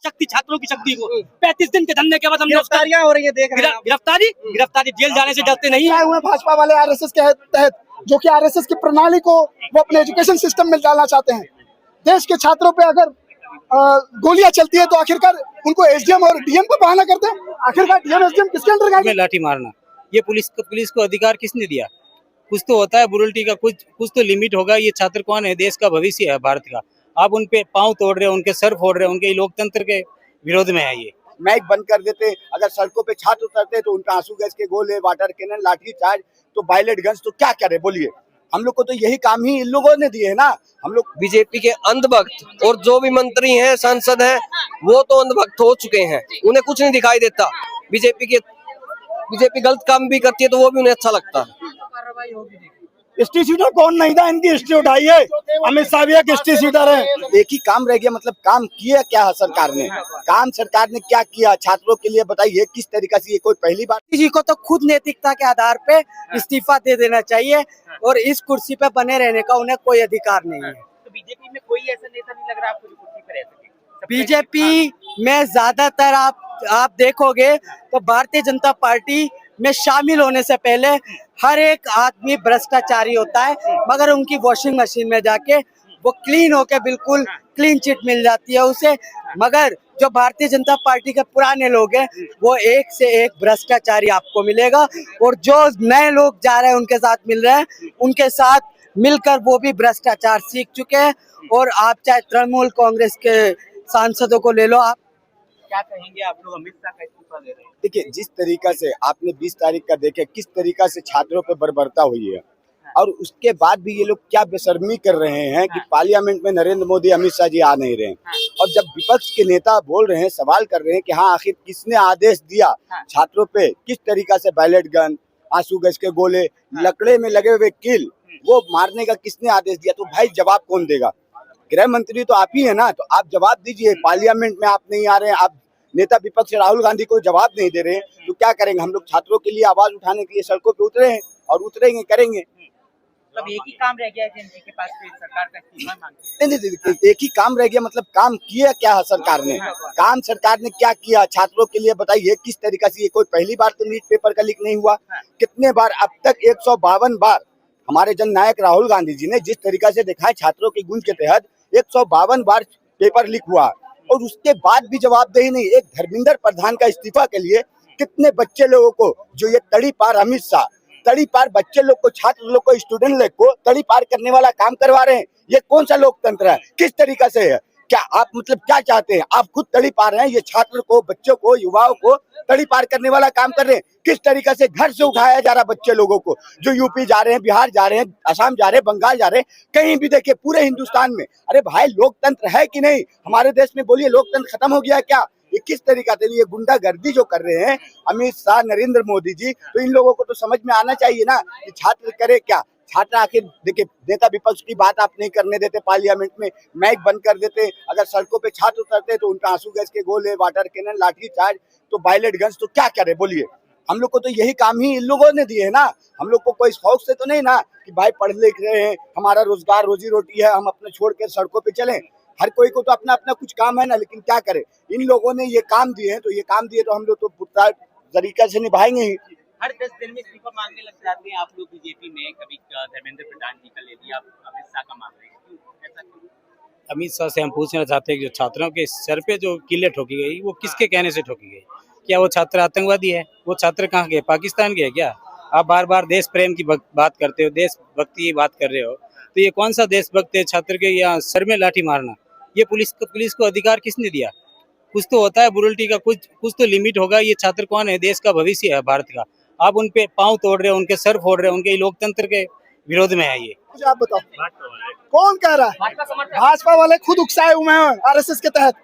शक्ति, छात्रों की शक्ति को 35 दिन के धरने के बाद हमने गिरफ्तारियां हो रही है, देख रहे हैं आप। गिरफ्तारी जेल जाने से डरते नहीं आए हुए भाजपा वाले आरएसएस के तहत, जो कि आरएसएस की प्रणाली को वो अपने एजुकेशन सिस्टम में डालना चाहते हैं। देश के छात्रों पे अगर गोलियां चलती है तो आखिरकार उनको एसडीएम और डीएम को बहाना करते हैं। आखिरकार डीएम एसडीएम किसके अंडर में लाठी मारना, ये पुलिस को अधिकार किसने दिया? कुछ तो होता है ब्रुटलिटी का, कुछ तो लिमिट होगा। ये छात्र कौन है? देश का भविष्य है भारत का। आप उन पे पांव तोड़ रहे हो, उनके सर फोड़ रहे हो, उनके लोकतंत्र के विरोध में है ये। माइक बंद कर देते, अगर सड़कों पे छात्र उतरते तो उनका आंसू गैस के गोले, वाटर कैनन, लाठी चार्ज, तो वायलेट गन्स, तो क्या करे बोलिए। हम लोग को तो यही काम ही इन लोगों ने दिए है ना। हम लोग बीजेपी के अंधभक्त और जो भी मंत्री हैं, सांसद हैं, वो तो अंधभक्त हो चुके हैं, उन्हें कुछ नहीं दिखाई देता। बीजेपी गलत काम भी करती है तो वो भी उन्हें अच्छा लगता है। हिस्ट्री सीटर कौन नहीं था, इनकी हिस्ट्री उठाई है। अमित शाह भी एक हिस्ट्री सीटर है। एक ही काम रह गया, मतलब काम किया क्या सरकार ने? काम सरकार ने क्या किया छात्रों के लिए बताइए, किस तरीका से? ये कोई पहली बार जी को तो खुद नैतिकता के आधार पे इस्तीफा दे देना चाहिए और इस कुर्सी पे बने रहने का उन्हें कोई अधिकार नहीं है। तो बीजेपी में कोई ऐसा नेता नहीं लग रहा आपको जो कुर्सी पे रह सके? बीजेपी में ज्यादातर आप देखोगे तो भारतीय जनता पार्टी में शामिल होने से पहले हर एक आदमी भ्रष्टाचारी होता है, मगर उनकी वॉशिंग मशीन में जाके वो क्लीन होके बिल्कुल क्लीन चिट मिल जाती है उसे। मगर जो भारतीय जनता पार्टी के पुराने लोग हैं वो एक से एक भ्रष्टाचारी आपको मिलेगा, और जो नए लोग जा रहे हैं उनके साथ मिल रहे हैं, उनके साथ मिलकर वो भी भ्रष्टाचार सीख चुके हैं। और आप चाहे तृणमूल कांग्रेस के सांसदों को ले लो, आप क्या कहेंगे आप लोग अमित शाह का इस्तीफा दे रहे हैं? देखिए, जिस तरीका से आपने 20 तारीख का देखे, किस तरीका से छात्रों पे बर्बरता हुई है, और उसके बाद भी ये लोग क्या बेशर्मी कर रहे हैं कि पार्लियामेंट में नरेंद्र मोदी, अमित शाह जी आ नहीं रहे हैं। और जब विपक्ष के नेता बोल रहे हैं, सवाल कर रहे हैं कि हाँ आखिर किसने आदेश दिया छात्रों पे, किस तरीका से बैलेट गन, आंसू गैस के गोले, लकड़े में लगे हुए किल, वो मारने का किसने आदेश दिया? तो भाई जवाब कौन देगा? गृह मंत्री तो आप ही है ना, तो आप जवाब दीजिए। पार्लियामेंट में आप नहीं आ रहे हैं, आप नेता विपक्ष राहुल गांधी को जवाब नहीं दे रहे हैं, तो क्या करेंगे? हम लोग छात्रों के लिए आवाज उठाने के लिए सड़कों पे उतरे हैं और उतरेंगे, करेंगे। मतलब एक ही काम रह गया है जनता के पास, सरकार का इस्तीफा मांगते हैं। नहीं, एक ही काम रह गया, मतलब काम किया क्या सरकार ने? काम सरकार ने क्या किया छात्रों के लिए बताइए, किस तरीका से? ये कोई पहली बार तो नीट पेपर का लीक नहीं हुआ। कितने बार? अब तक 152 बार हमारे जननायक राहुल गांधी जी ने जिस तरीका से दिखाए छात्रों की गूंज के तहत 152 बार पेपर लीक हुआ, और उसके बाद भी जवाबदेही नहीं। एक धर्मेंद्र प्रधान का इस्तीफा के लिए कितने बच्चे लोगों को, जो ये तड़ी पार अमित शाह तड़ी पार बच्चे लोग को, छात्र लोग को, स्टूडेंट लोग को तड़ी पार करने वाला काम करवा रहे हैं, ये कौन सा लोकतंत्र है? किस तरीका से है? क्या आप मतलब क्या चाहते हैं? आप खुद तड़ी पार हैं, ये छात्र को, बच्चों को, युवाओं को तड़ी पार करने वाला काम कर रहे हैं। किस तरीका से घर से उठाया जा रहा बच्चे लोगों को, जो यूपी जा रहे हैं, बिहार जा रहे हैं, असम जा रहे हैं, बंगाल जा रहे हैं, कहीं भी देखिए पूरे हिंदुस्तान में। अरे भाई, लोकतंत्र है कि नहीं हमारे देश में? बोलिए, लोकतंत्र खत्म हो गया है क्या? ये किस तरीका से ये गुंडागर्दी जो कर रहे हैं अमित शाह, नरेंद्र मोदी जी, तो इन लोगों को तो समझ में आना चाहिए ना कि छात्र करे क्या। छात्र आखिर देखिए, नेता विपक्ष की बात आप नहीं करने देते, पार्लियामेंट में माइक बंद कर देते, अगर सड़कों पे छात्र उतरते तो उनका आंसू गैस के गोले, वाटर कैनन, लाठी चार्ज, तो वायलेट गन्स, तो क्या करे बोलिए। हम लोग को तो यही काम ही इन लोगों ने दिए है ना। हम लोग को कोई शौक से तो नहीं ना कि भाई पढ़ लिख रहे हैं, हमारा रोजगार रोजी रोटी है, हम अपने छोड़ के सड़कों पे चलें। हर कोई को तो अपना अपना कुछ काम है ना, लेकिन क्या करे, इन लोगों ने ये काम दिए हैं, तो ये काम दिए तो हम लोग तो पूरा तरीका से निभाएंगे ही। हर 10 दिन में इस्तीफा मांगने लग जाते हैं आप लोग बीजेपी में। कभी धर्मेंद्र प्रधान जी का ले लिया, अमित शाह का मांग रहे हैं, क्यों ऐसा क्यों? अमित शाह से हम पूछना चाहते हैं कि जो छात्रों के सर पे जो किले ठोकी गई, वो किसके कहने से ठोकी गई? क्या वो छात्र आतंकवादी है? वो छात्र कहाँ गए? पाकिस्तान गए क्या? आप बार बार देश प्रेम की बात करते हो, देशभक्ति की बात कर रहे हो, तो ये कौन सा देशभक्त है छात्र के यहाँ सर में लाठी मारना? ये पुलिस को अधिकार किसने दिया? कुछ तो होता है ब्रुटलिटी का, कुछ तो लिमिट होगा। ये छात्र कौन है? देश का भविष्य है भारत का। आप उन पे पांव तोड़ रहे हो, उनके सर फोड़ रहे हो, उनके लोकतंत्र के विरोध में है ये। मुझे आप बताओ, कौन कह रहा है? भाजपा वाले खुद उकसाए हुए हैं आरएसएस के तहत,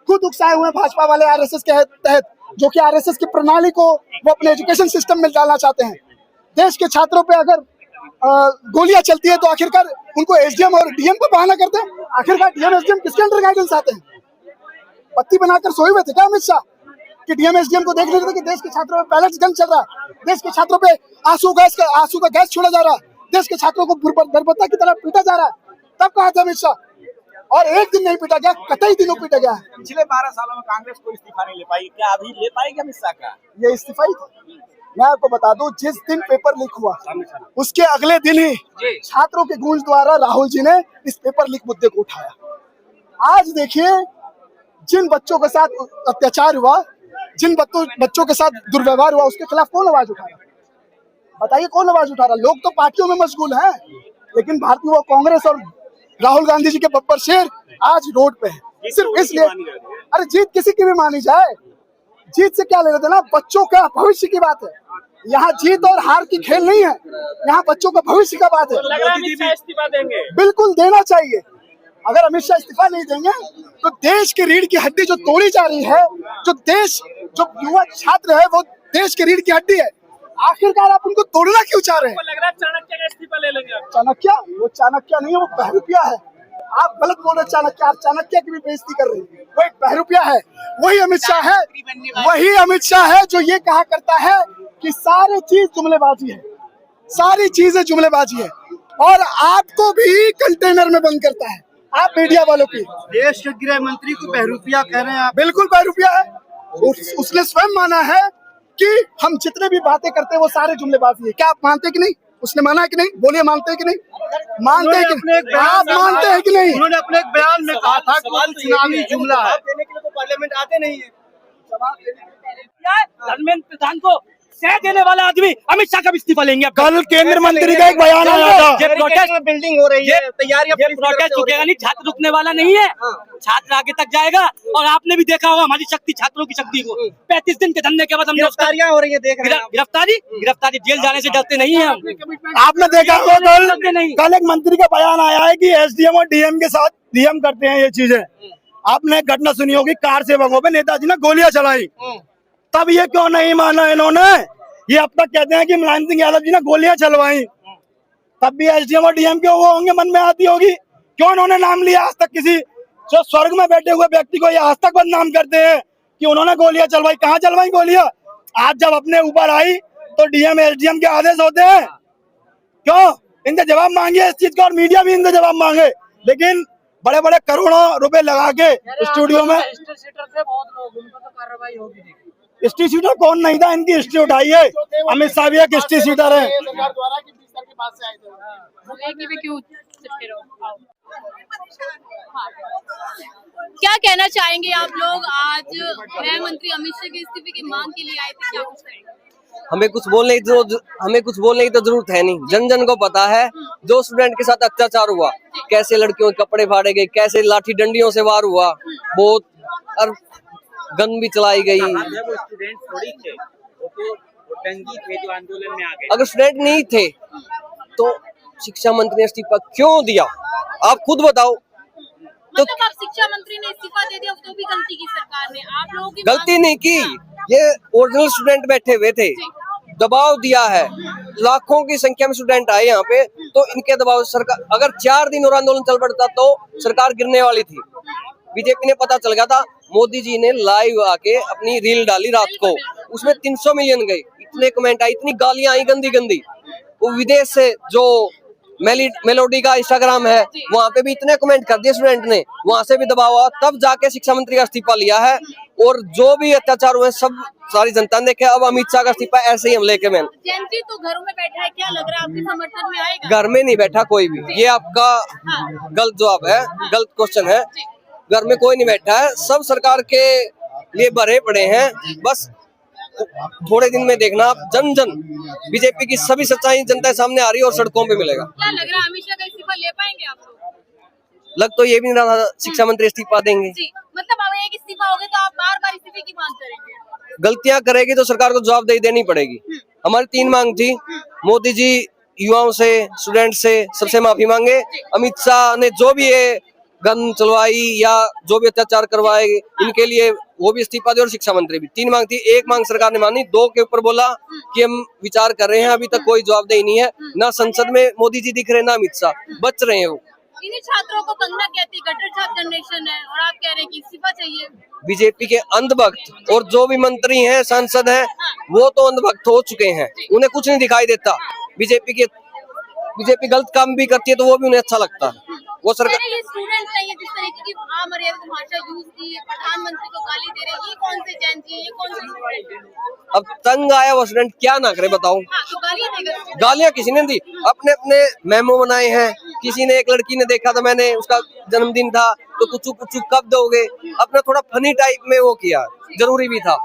खुद उकसाए हुए हैं भाजपा वाले आरएसएस के तहत, जो कि आरएसएस की प्रणाली को वो अपने एजुकेशन सिस्टम में डालना चाहते हैं। देश के छात्रों पे अगर गोलियां चलती है तो आखिरकार उनको एसडीएम और डीएम को बहाना करते हैं। आखिरकार डीएम एसडीएम किसके अंडर गाइडेंस आते हैं? पत्ती बनाकर सोए हुए थे क्या अमित शाह कि डीएम एसडीएम को देख रहे थे कि देश के छात्रों पे बैलेट गन चल रहा है, देश के छात्रों पे आंसू का गैस छोड़ा जा रहा है, देश के छात्रों को बर्बरता की तरह पीटा जा रहा है? तब कहा था अमित शाह और एक दिन नहीं पीटा गया, कतई दिनों पीटा गया है। पिछले 12 सालों में कांग्रेस कोई इस्तीफा नहीं ले पाई, क्या अभी ले पाएगी अमित शाह का? ये इस्तीफा ही था। मैं आपको बता दूं, जिस दिन पेपर लीक हुआ उसके अगले दिन ही छात्रों के गूंज द्वारा राहुल जी ने इस पेपर लीक मुद्दे को उठाया। आज देखिए, जिन बच्चों के साथ अत्याचार हुआ, जिन बच्चों के साथ दुर्व्यवहार हुआ, उसके खिलाफ कौन आवाज उठा रहा? बताइए कौन आवाज उठा रहा? लोग तो पार्टियों में मशगूल हैं, लेकिन भारतीय वो कांग्रेस और राहुल गांधी जी के बब्बर शेर आज रोड पे है, सिर्फ इसलिए। अरे जीत किसी की भी मानी जाए, जीत से क्या लेना देना, बच्चों का भविष्य की बात है। यहाँ जीत और हार की खेल नहीं है, यहाँ बच्चों का भविष्य का बात है। इस्तीफा देंगे? बिल्कुल देना चाहिए। अगर अमित शाह इस्तीफा नहीं देंगे तो देश की रीढ़ की हड्डी जो तोड़ी जा रही है, जो युवा छात्र है वो देश की रीढ़ की हड्डी है, आखिरकार आप उनको तोड़ना क्यों चाह रहे हैं? लग रहा है चाणक्य का इस्तीफा ले लेंगे? चाणक्य? वो चाणक्य नहीं है, वो बहरूपिया है। आप गलत बोल रहे चाणक्य, आप चाणक्य की भी बेइज्जती कर रहे हैं। वो एक बहरूपिया है, वही अमित शाह है, वही अमित शाह है जो ये कहा करता है कि सारी चीज जुमलेबाजी है, सारी चीजें जुमलेबाजी है, और आपको भी कंटेनर में बंद करता है, आप मीडिया वालों की। देश के गृह मंत्री को बहरूपिया कह रहे हैं आप? बिल्कुल बहरूपिया है। उसने स्वयं माना है कि हम जितने भी बातें करते हैं वो सारे जुमलेबाजी है। क्या आप मानते कि नहीं? उसने माना है कि नहीं? बोलिए, मानते हैं कि नहीं? मानते हैं कि नहीं? आप मानते हैं कि नहीं? उन्होंने अपने एक बयान में कहा था कि वो चुनावी जुमला है। देने के लिए तो पार्लियामेंट आते नहीं है। धर्मेंद्र प्रधान को सह देने वाला आदमी अमित शाह का भी इस्तीफा लेंगे। कल केंद्रीय मंत्री का एक बयान आया था, ये प्रोटेस्ट बिल्डिंग हो रही है, तैयारियां ये प्रोटेस्ट रुकेगा नहीं, छात्र रुकने वाला नहीं है, छात्र आगे तक जाएगा। और आपने भी देखा होगा हमारी शक्ति, छात्रों की शक्ति को 35 दिन के धरने के बाद हमने गिरफ्तारियां हो रही है, देख रहे हैं। गिरफ्तारी जेल जाने से डरते नहीं है हम। आपने देखा होगा कल एक मंत्री का बयान आया है कि एसडीएम और डीएम के साथ डीएम करते हैं ये चीजें। आपने घटना सुनी होगी, कार सेवकों पे नेताजी ने गोलियां चलाई, तब ये क्यों नहीं माना इन्होंने? ये अब तक कहते हैं कि मुलायम सिंह यादव जी ने गोलियां चलवाई, तब भी एसडीएम और डीएम के वो होंगे, मन में आती होगी क्यों उन्होंने नाम लिया? आज तक किसी जो स्वर्ग में बैठे हुए व्यक्ति को ये आज तक बदनाम करते हैं कि उन्होंने गोलियां चलवाई। कहाँ चलवाई गोलियां? आज जब अपने ऊपर आई तो डीएम एसडीएम के आदेश होते हैं, क्यों? इनसे जवाब मांगे इस चीज का, और मीडिया भी इनसे जवाब मांगे, लेकिन बड़े बड़े करोड़ों रुपए लगा के स्टूडियो में हिस्ट्री सीटर कौन नहीं था, इनकी हिस्ट्री उठाई है। अमित शाह भी एक हिस्ट्री सीटर है। क्या कहना चाहेंगे आप लोग? आज गृह मंत्री अमित शाह के इस्तीफे की मांग के लिए आए थे, क्या कुछ कहेंगे? हमें कुछ बोलने की तो जरूरत है नहीं, जन जन को पता है जो स्टूडेंट के साथ अत्याचार हुआ, कैसे लड़कियों के कपड़े फाड़े गए, कैसे लाठी डंडियों से वार हुआ, बहुत और गन भी चलाई गई। वो स्टूडेंट थोड़ी थे, वो तो दंगी थे जो आंदोलन में आ गए। अगर स्टूडेंट नहीं थे तो शिक्षा मंत्री ने इस्तीफा क्यों दिया? आप खुद बताओ। मतलब आप शिक्षा मंत्री ने इस्तीफा दे दिया तो भी गलती की सरकार ने? आप लोगों की गलती नहीं की, ये ओरिजिनल स्टूडेंट बैठे हुए थे, दबाव दिया है, लाखों की संख्या में स्टूडेंट आए यहाँ पे, तो इनके दबाव सरकार, अगर 4 दिन और आंदोलन चल पड़ता तो सरकार गिरने वाली थी। बीजेपी ने पता चल गया था, मोदी जी ने लाइव आके अपनी रील डाली रात को, उसमें 300 मिलियन गए, इतने कमेंट आए, इतनी गालियां आई गंदी गंदी। वो विदेश से जो मेलोडी का इंस्टाग्राम है वहाँ पे भी इतने कमेंट कर दिए स्टूडेंट ने, वहाँ से भी दबाव आया, तब जाके शिक्षा मंत्री का इस्तीफा लिया है। और जो भी अत्याचार हुए सब सारी जनता ने देखे। अब अमित शाह का इस्तीफा ऐसे ही हम लेके मैं जेएनजी तो घरों में बैठा है, क्या लग रहा है आपके समर्थन में आएगा? घर में नहीं बैठा कोई भी, ये आपका गलत जवाब है, गलत क्वेश्चन है। घर में कोई नहीं बैठा है, सब सरकार के लिए भरे पड़े हैं। बस थोड़े दिन में देखना आप, जन जन बीजेपी की सभी सच्चाई जनता के सामने आ रही है और सड़कों पे मिलेगा। क्या लग रहा है अमित शाह का इस्तीफा ले पाएंगे आप लोग? लग तो ये भी नहीं रहा शिक्षा मंत्री इस्तीफा देंगे। जी, मतलब अब एक इस्तीफा हो गया तो आप बार बार इस्तीफे की मांग करेंगे? गलतियां करेगी तो सरकार को जवाबदेही देनी पड़ेगी। हमारी 3 मांग थी, मोदी जी युवाओं से, स्टूडेंट से, सबसे माफी मांगे। अमित शाह ने जो भी ये गन चलवाई या जो भी अत्याचार करवाए इनके लिए वो भी इस्तीफा दे, और शिक्षा मंत्री भी। 3 मांग थी, 1 मांग सरकार ने मानी, 2 के ऊपर बोला कि हम विचार कर रहे हैं, अभी तक कोई जवाबदेही नहीं है। ना संसद में मोदी जी दिख रहे, ना अमित शाह, बच रहे हैं वो। इन्हीं छात्रों को कंगना कहती है गटर छात्र जनरेशन है, और आप कह रहे हैं कि इस्तीफा चाहिए। बीजेपी के अंधभक्त और जो भी मंत्री हैं, सांसद हैं, वो तो अंधभक्त हो चुके हैं, उन्हें कुछ नहीं दिखाई देता। बीजेपी गलत काम भी करती है तो वो भी उन्हें अच्छा लगता है, वो सरकार ये स्टूडेंट नहीं है जिस तरीके की अमर्यादित भाषा यूज की, प्रधानमंत्री को गाली दे रहे, ये कौन से जैन जी, ये कौन से स्टूडेंट है? अब तंग आया वो स्टूडेंट क्या ना करे बताओ। हाँ, तो गालियां देगा। गालियां किसी ने दी, अपने अपने मेमो बनाए हैं। किसी ने, एक लड़की ने देखा था मैंने, उसका जन्मदिन था तो कुछ कब दोगे, अपना थोड़ा फनी टाइप में वो किया, जरूरी भी था।